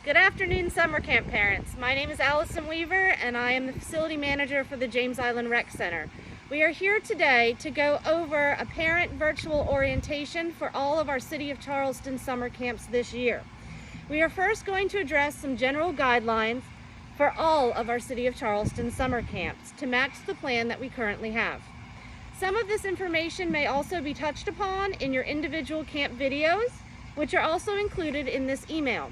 Good afternoon, summer camp parents. My name is Allison Weaver and I am the facility manager for the James Island Rec Center. We are here today to go over a parent virtual orientation for all of our City of Charleston summer camps this year. We are first going to address some general guidelines for all of our City of Charleston summer camps to match the plan that we currently have. Some of this information may also be touched upon in your individual camp videos, which are also included in this email.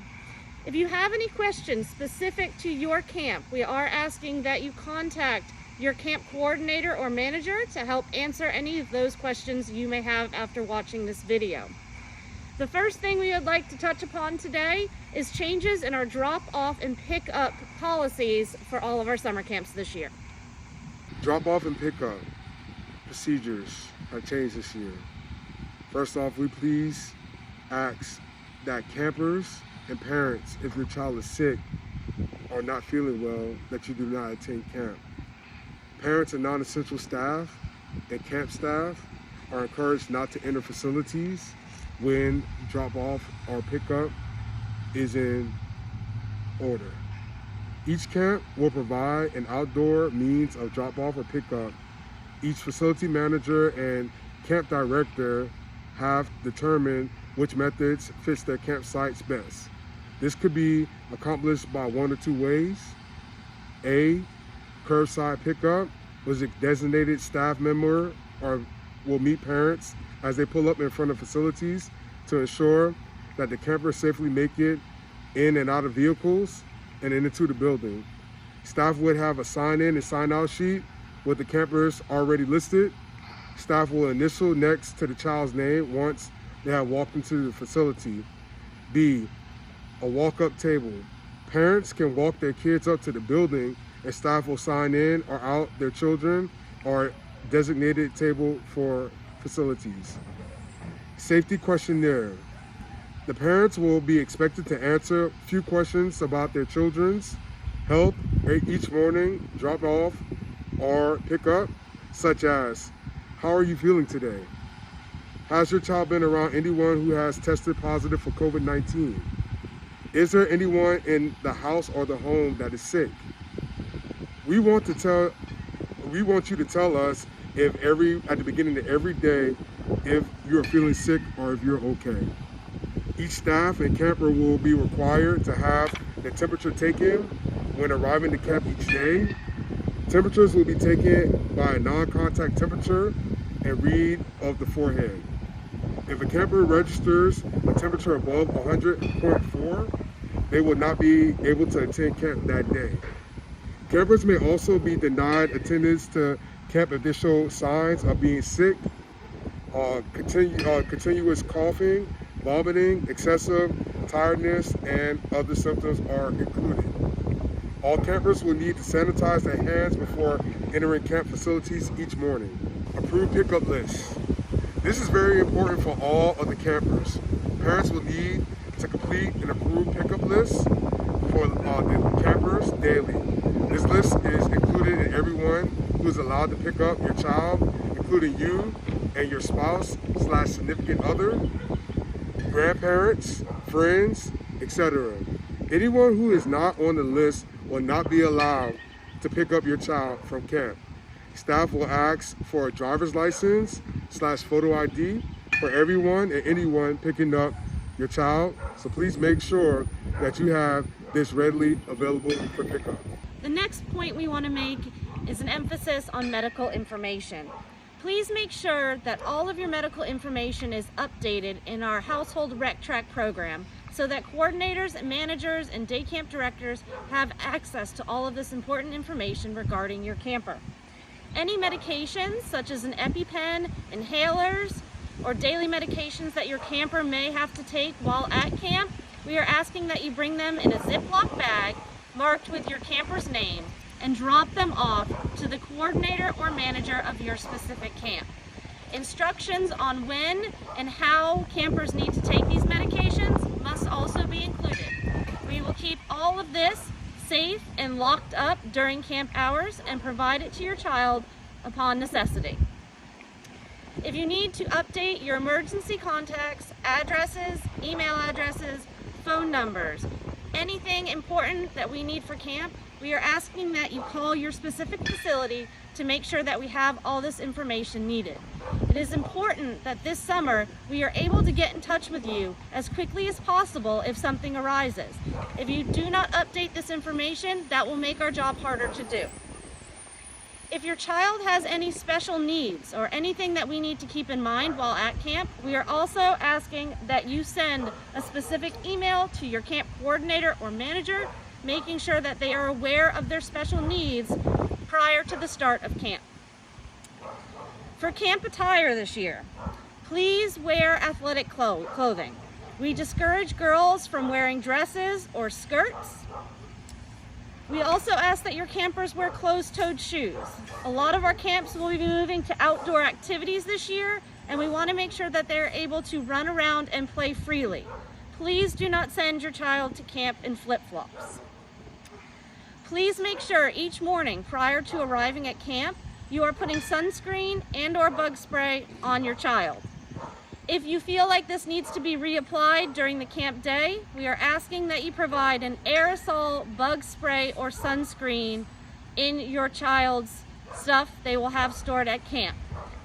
If you have any questions specific to your camp, we are asking that you contact your camp coordinator or manager to help answer any of those questions you may have after watching this video. The first thing we would like to touch upon today is changes in our drop-off and pick-up policies for all of our summer camps this year. Drop-off and pick-up procedures have changed this year. First off, we please ask that campers and parents, if your child is sick or not feeling well, that you do not attend camp. Parents and non-essential staff and camp staff are encouraged not to enter facilities when drop-off or pickup is in order. Each camp will provide an outdoor means of drop-off or pickup. Each facility manager and camp director have determined which methods fits their campsites best. This could be accomplished by one or two ways. A, curbside pickup, which a designated staff member will meet parents as they pull up in front of facilities to ensure that the campers safely make it in and out of vehicles and into the building. Staff would have a sign-in and sign-out sheet with the campers already listed. Staff will initial next to the child's name once they have walked into the facility. B, a walk-up table. Parents can walk their kids up to the building and staff will sign in or out their children or designated table for facilities. Safety questionnaire. The parents will be expected to answer a few questions about their children's health each morning, drop off or pick up, such as, how are you feeling today? Has your child been around anyone who has tested positive for COVID-19? Is there anyone in the house or the home that is sick? We want you to tell us at the beginning of every day if you're feeling sick or if you're okay. Each staff and camper will be required to have the temperature taken when arriving to camp each day. Temperatures will be taken by a non-contact temperature and read of the forehead. If a camper registers a temperature above 100.4, they will not be able to attend camp that day. Campers may also be denied attendance to camp if they show signs of being sick, continuous coughing, vomiting, excessive tiredness, and other symptoms are included. All campers will need to sanitize their hands before entering camp facilities each morning. Approved pickup list. This is very important for all of the campers. Parents will need to complete an approved pickup list for the campers daily. This list is included in everyone who is allowed to pick up your child, including you and your spouse/significant other, grandparents, friends, etc. Anyone who is not on the list will not be allowed to pick up your child from camp. Staff will ask for a driver's license/photo ID for everyone and anyone picking up your child, so please make sure that you have this readily available for pickup. The next point we want to make is an emphasis on medical information. Please make sure that all of your medical information is updated in our Household Rec Track program so that coordinators and managers and day camp directors have access to all of this important information regarding your camper. Any medications such as an EpiPen, inhalers, or daily medications that your camper may have to take while at camp, we are asking that you bring them in a Ziploc bag marked with your camper's name and drop them off to the coordinator or manager of your specific camp. Instructions on when and how campers need to take these medications must also be included. We will keep all of this safe and locked up during camp hours and provide it to your child upon necessity. If you need to update your emergency contacts, addresses, email addresses, phone numbers, anything important that we need for camp, we are asking that you call your specific facility to make sure that we have all this information needed. It is important that this summer we are able to get in touch with you as quickly as possible if something arises. If you do not update this information, that will make our job harder to do. If your child has any special needs or anything that we need to keep in mind while at camp, we are also asking that you send a specific email to your camp coordinator or manager, making sure that they are aware of their special needs prior to the start of camp. For camp attire this year, please wear athletic clothing. We discourage girls from wearing dresses or skirts. We also ask that your campers wear closed-toed shoes. A lot of our camps will be moving to outdoor activities this year, and we want to make sure that they're able to run around and play freely. Please do not send your child to camp in flip-flops. Please make sure each morning prior to arriving at camp, you are putting sunscreen and/or bug spray on your child. If you feel like this needs to be reapplied during the camp day, we are asking that you provide an aerosol bug spray or sunscreen in your child's stuff they will have stored at camp.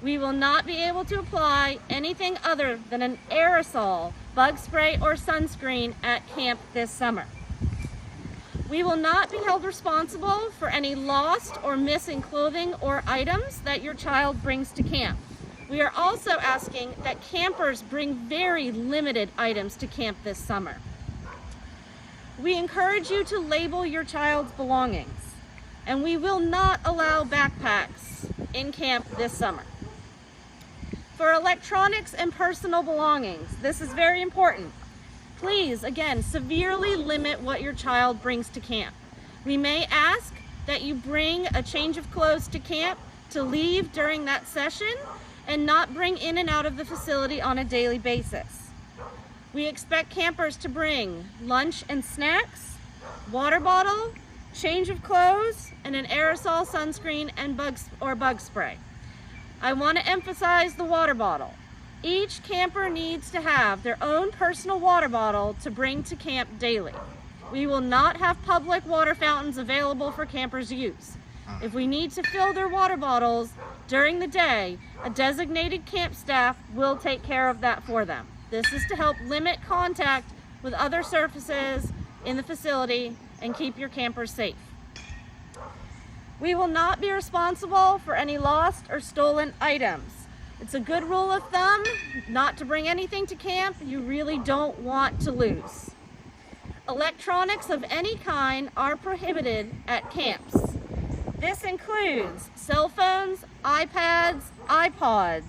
We will not be able to apply anything other than an aerosol bug spray or sunscreen at camp this summer. We will not be held responsible for any lost or missing clothing or items that your child brings to camp. We are also asking that campers bring very limited items to camp this summer. We encourage you to label your child's belongings, and we will not allow backpacks in camp this summer. For electronics and personal belongings, this is very important. Please, again, severely limit what your child brings to camp. We may ask that you bring a change of clothes to camp to leave during that session and not bring in and out of the facility on a daily basis. We expect campers to bring lunch and snacks, water bottle, change of clothes, and an aerosol sunscreen and bug spray. I want to emphasize the water bottle. Each camper needs to have their own personal water bottle to bring to camp daily. We will not have public water fountains available for campers' use. If we need to fill their water bottles during the day, a designated camp staff will take care of that for them. This is to help limit contact with other surfaces in the facility and keep your campers safe. We will not be responsible for any lost or stolen items. It's a good rule of thumb not to bring anything to camp you really don't want to lose. Electronics of any kind are prohibited at camps. This includes cell phones, iPads, iPods,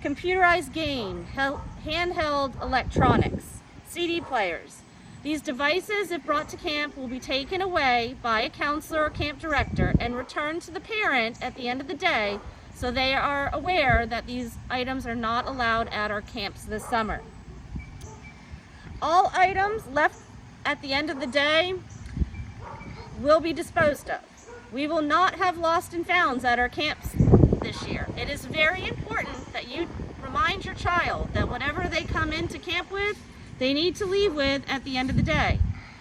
computerized game, handheld electronics, CD players. These devices, if brought to camp, will be taken away by a counselor or camp director and returned to the parent at the end of the day, so they are aware that these items are not allowed at our camps this summer. All items left at the end of the day will be disposed of. We will not have lost and founds at our camps this year. It is very important that you remind your child that whatever they come into camp with, they need to leave with at the end of the day.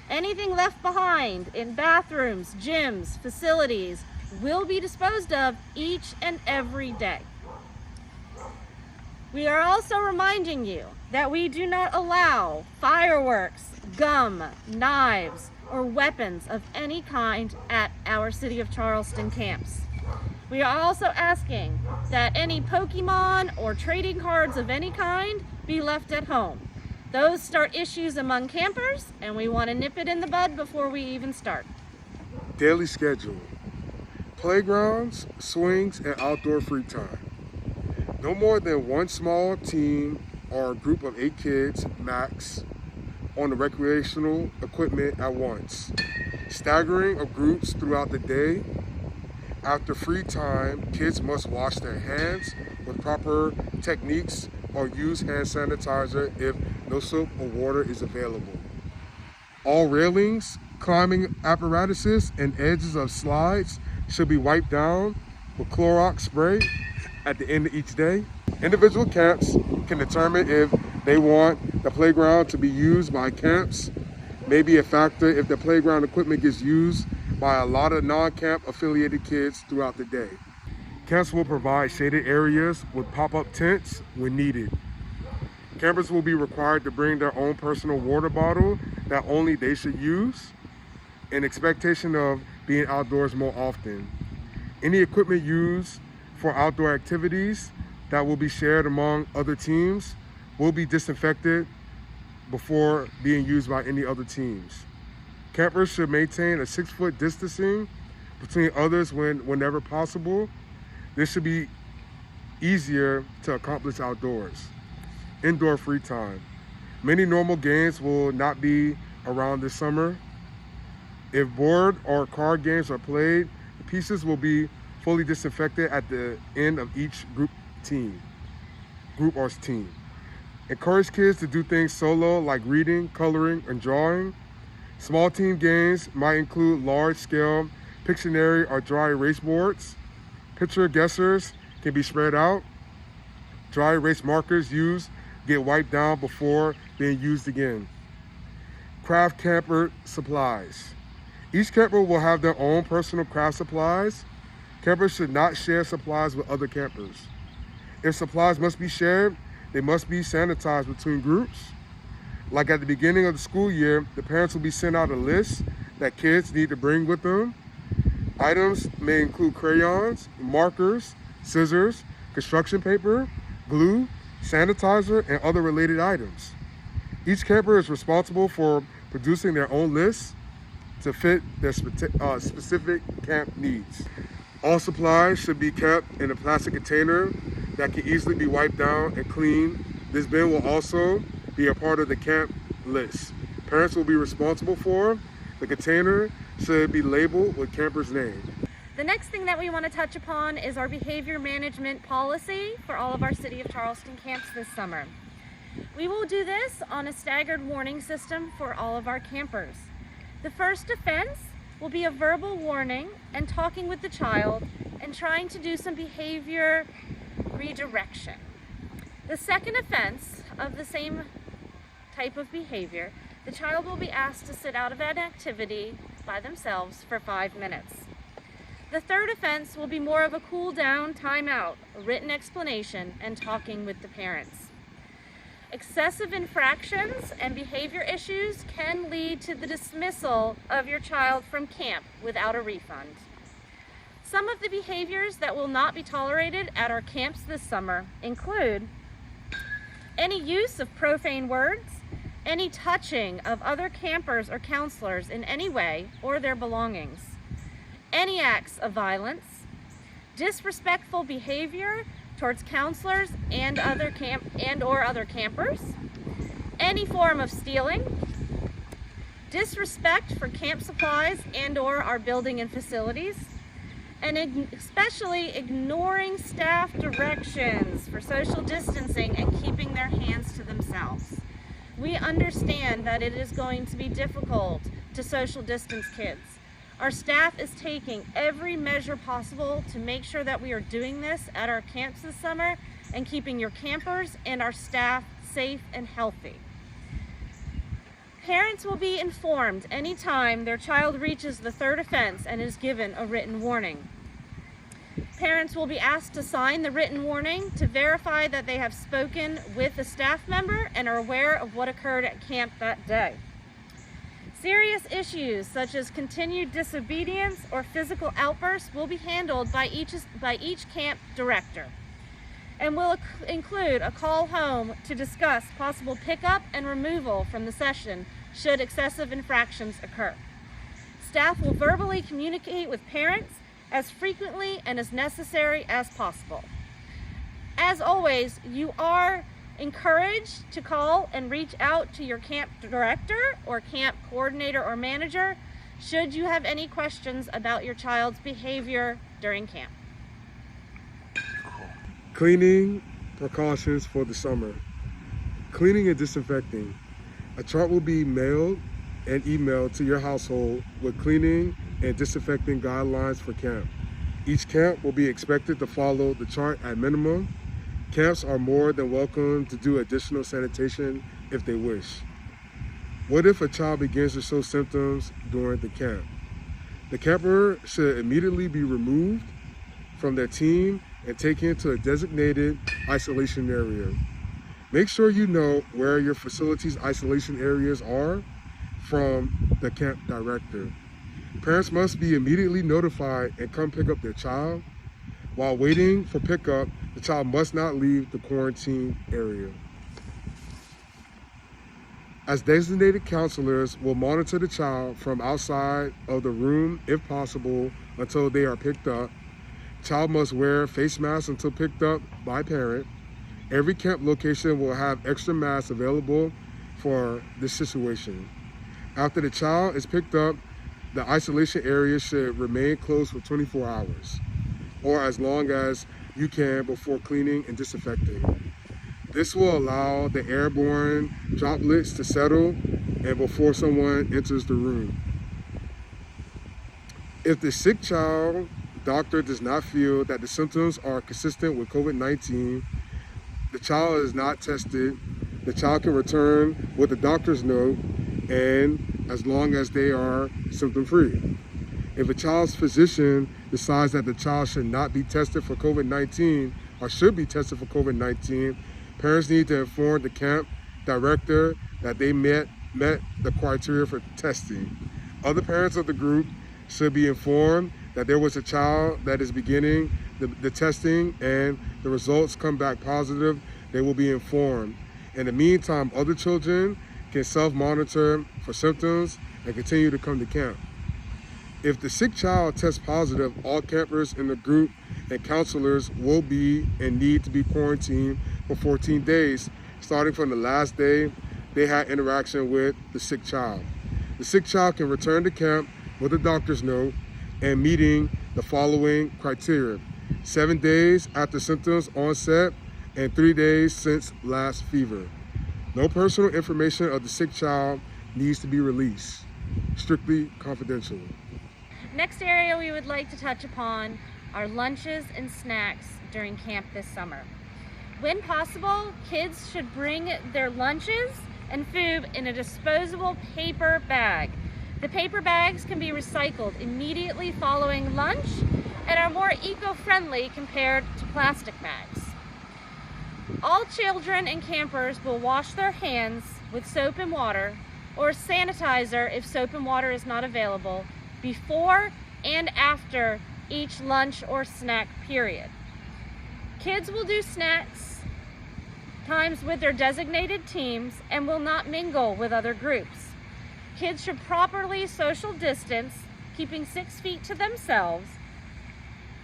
Anything left behind in bathrooms, gyms, facilities will be disposed of each and every day. We are also reminding you that we do not allow fireworks, gum, knives, or weapons of any kind at our City of Charleston camps. We are also asking that any Pokemon or trading cards of any kind be left at home. Those start issues among campers, and we want to nip it in the bud before we even start. Daily schedule. Playgrounds, swings, and outdoor free time. No more than one small team or a group of 8 kids, max, on the recreational equipment at once. Staggering of groups throughout the day. After free time, kids must wash their hands with proper techniques or use hand sanitizer if no soap or water is available. All railings, climbing apparatuses, and edges of slides should be wiped down with Clorox spray at the end of each day. Individual camps can determine if they want the playground to be used by camps may be a factor if the playground equipment gets used by a lot of non-camp affiliated kids throughout the day. Camps will provide shaded areas with pop-up tents when needed. Campers will be required to bring their own personal water bottle that only they should use, in expectation of being outdoors more often. Any equipment used for outdoor activities that will be shared among other teams will be disinfected before being used by any other teams. Campers should maintain a 6-foot distancing between others whenever possible. This should be easier to accomplish outdoors. Indoor free time. Many normal games will not be around this summer. If board or card games are played, the pieces will be fully disinfected at the end of each group or team. Encourage kids to do things solo like reading, coloring, and drawing. Small team games might include large-scale Pictionary or dry erase boards. Picture guessers can be spread out. Dry erase markers used get wiped down before being used again. Craft camper supplies. Each camper will have their own personal craft supplies. Campers should not share supplies with other campers. If supplies must be shared, they must be sanitized between groups. Like at the beginning of the school year, the parents will be sent out a list that kids need to bring with them. Items may include crayons, markers, scissors, construction paper, glue, sanitizer, and other related items. Each camper is responsible for producing their own list to fit their specific camp needs. All supplies should be kept in a plastic container that can easily be wiped down and cleaned. This bin will also be a part of the camp list. Parents will be responsible for. The container should be labeled with camper's name. The next thing that we want to touch upon is our behavior management policy for all of our City of Charleston camps this summer. We will do this on a staggered warning system for all of our campers. The first offense will be a verbal warning and talking with the child and trying to do some behavior redirection. The second offense of the same type of behavior, the child will be asked to sit out of an activity by themselves for 5 minutes. The third offense will be more of a cool down, timeout, a written explanation, and talking with the parents. Excessive infractions and behavior issues can lead to the dismissal of your child from camp without a refund. Some of the behaviors that will not be tolerated at our camps this summer include any use of profane words, any touching of other campers or counselors in any way or their belongings, any acts of violence, disrespectful behavior towards counselors and other campers, any form of stealing, disrespect for camp supplies and or our building and facilities, and especially ignoring staff directions for social distancing and keeping their hands to themselves. We understand that it is going to be difficult to social distance kids. Our staff is taking every measure possible to make sure that we are doing this at our camps this summer and keeping your campers and our staff safe and healthy. Parents will be informed anytime their child reaches the third offense and is given a written warning. Parents will be asked to sign the written warning to verify that they have spoken with a staff member and are aware of what occurred at camp that day. Serious issues such as continued disobedience or physical outbursts will be handled by each camp director and will include a call home to discuss possible pickup and removal from the session should excessive infractions occur. Staff will verbally communicate with parents as frequently and as necessary as possible. As always, you are encouraged to call and reach out to your camp director or camp coordinator or manager should you have any questions about your child's behavior during camp. Cleaning precautions for the summer. Cleaning and disinfecting. A chart will be mailed and emailed to your household with cleaning and disinfecting guidelines for camp. Each camp will be expected to follow the chart at minimum. Camps are more than welcome to do additional sanitation if they wish. What if a child begins to show symptoms during the camp? The camper should immediately be removed from their team and taken to a designated isolation area. Make sure you know where your facility's isolation areas are from the camp director. Parents must be immediately notified and come pick up their child. While waiting for pickup, the child must not leave the quarantine area. As designated counselors will monitor the child from outside of the room if possible until they are picked up. Child must wear face masks until picked up by parent. Every camp location will have extra masks available for this situation. After the child is picked up, the isolation area should remain closed for 24 hours, or as long as you can before cleaning and disinfecting. This will allow the airborne droplets to settle and before someone enters the room. If the sick child doctor does not feel that the symptoms are consistent with COVID-19, the child is not tested, the child can return with a doctor's note and as long as they are symptom-free. If a child's physician decides that the child should not be tested for COVID-19 or should be tested for COVID-19, parents need to inform the camp director that they met the criteria for testing. Other parents of the group should be informed that there was a child that is beginning the testing and the results come back positive. They will be informed. In the meantime, other children can self-monitor for symptoms and continue to come to camp. If the sick child tests positive, all campers in the group and counselors will be and need to be quarantined for 14 days, starting from the last day they had interaction with the sick child. The sick child can return to camp with a doctor's note and meeting the following criteria: 7 days after symptoms onset and 3 days since last fever. No personal information of the sick child needs to be released. Strictly confidential. Next area we would like to touch upon are lunches and snacks during camp this summer. When possible, kids should bring their lunches and food in a disposable paper bag. The paper bags can be recycled immediately following lunch and are more eco-friendly compared to plastic bags. All children and campers will wash their hands with soap and water or sanitizer if soap and water is not available before and after each lunch or snack period. Kids will do snacks times with their designated teams and will not mingle with other groups. Kids should properly social distance, keeping 6 feet to themselves,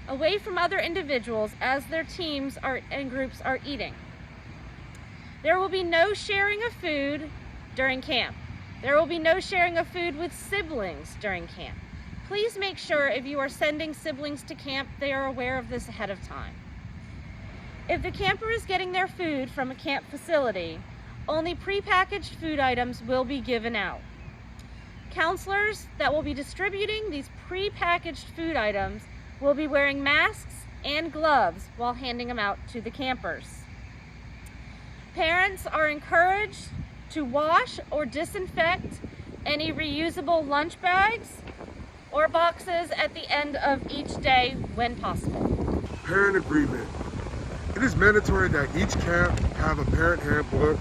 away from other individuals as their teams and groups are eating. There will be no sharing of food during camp. There will be no sharing of food with siblings during camp. Please make sure if you are sending siblings to camp, they are aware of this ahead of time. If the camper is getting their food from a camp facility, only prepackaged food items will be given out. Counselors that will be distributing these prepackaged food items will be wearing masks and gloves while handing them out to the campers. Parents are encouraged to wash or disinfect any reusable lunch bags or boxes at the end of each day when possible. Parent agreement. It is mandatory that each camp have a parent handbook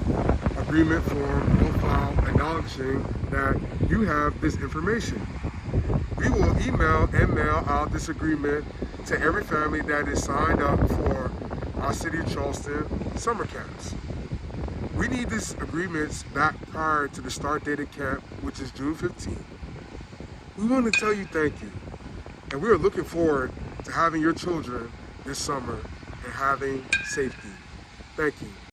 agreement form on file acknowledging that you have this information. We will email and mail out this agreement to every family that is signed up for our City of Charleston summer camps. We need these agreements back prior to the start date of camp, which is June 15th. We want to tell you thank you, and we are looking forward to having your children this summer and having safety. Thank you.